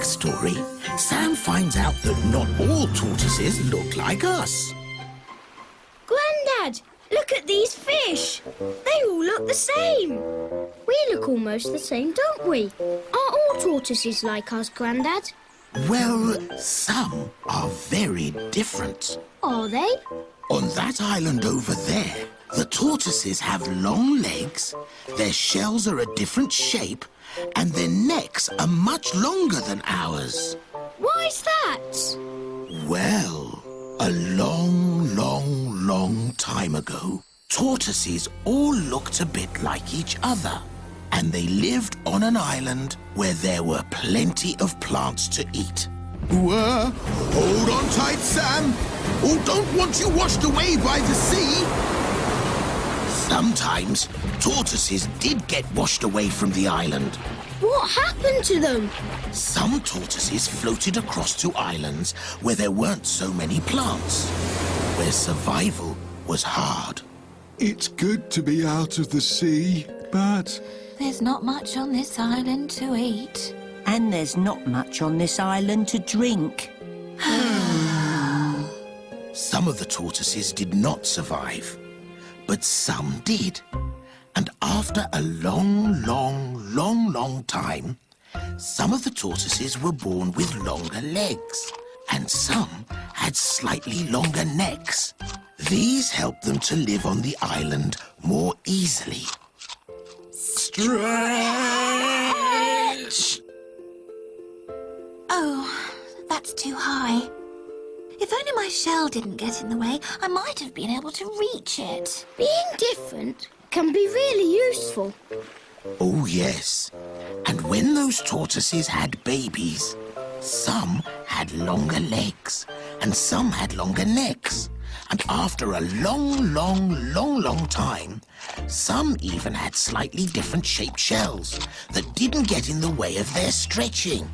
next story, Sam finds out that not all tortoises look like us. Grandad, look at these fish. They all look the same. We look almost the same, don't we? Are all tortoises like us, Grandad? Well, some are very different. Are they? On that island over there, the tortoises have long legs, their shells are a different shape, and their necks are much longer than ours. Why's that? Well, a long time ago, tortoises all looked a bit like each other, and they lived on an island where there were plenty of plants to eat. Hold on tight, Sam. Oh, don't want you washed away by the sea. Sometimes tortoises did get washed away from the island. What happened to them? Some tortoises floated across to islands where there weren't so many plants, where survival was hard. It's good to be out of the sea, but There's not much on this island to eat. And there's not much on this island to drink. Some of the tortoises did not survive, but some did. And after a long time, some of the tortoises were born with longer legs, and some had slightly longer necks. These helped them to live on the island more easily. Stretch! Oh, that's too high. If only my shell didn't get in the way, I might have been able to reach it. Being different can be really useful. Oh, yes. And when those tortoises had babies, some had longer legs and some had longer necks. And after a long time, some even had slightly different shaped shells that didn't get in the way of their stretching.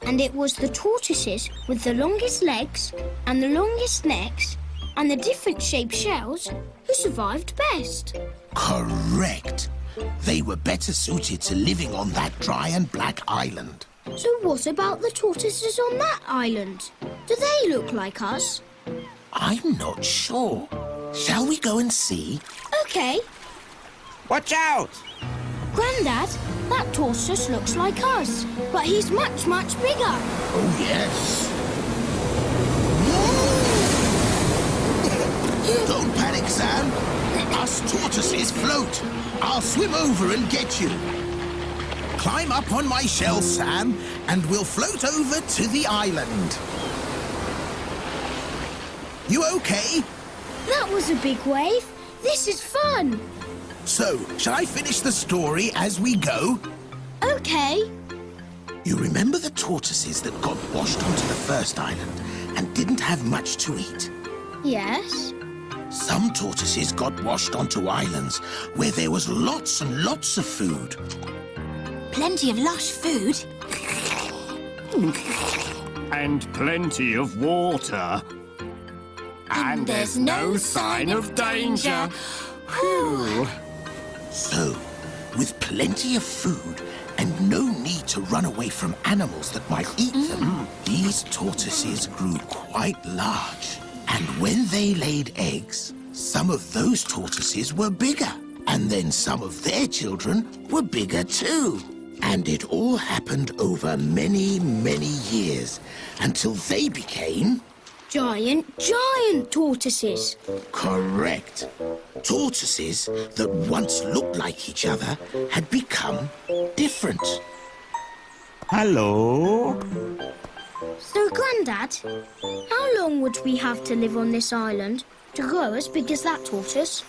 And it was the tortoises with the longest legs and the longest necks and the different shaped shells who survived best. Correct. They were better suited to living on that dry and black island. So what about the tortoises on that island? Do they look like us? I'm not sure. Shall we go and see? Okay. Watch out! Grandad, that tortoise looks like us, but he's much bigger. Oh, yes. Don't panic, Sam. Us tortoises float. I'll swim over and get you. Climb up on my shell, Sam, and we'll float over to the island. You okay? That was a big wave. This is fun. So, shall I finish the story as we go? Okay. You remember the tortoises that got washed onto the first island and didn't have much to eat? Yes. Some tortoises got washed onto islands where there was lots and lots of food. Plenty of lush food. And plenty of water. And there's no sign of danger. Whew. So, with plenty of food and no need to run away from animals that might eat them, these tortoises grew quite large. And when they laid eggs, some of those tortoises were bigger. And then some of their children were bigger too. And it all happened over many years until they became... Giant tortoises. Correct. Tortoises that once looked like each other had become different. Hello? So, Grandad, how long would we have to live on this island to grow as big as that tortoise?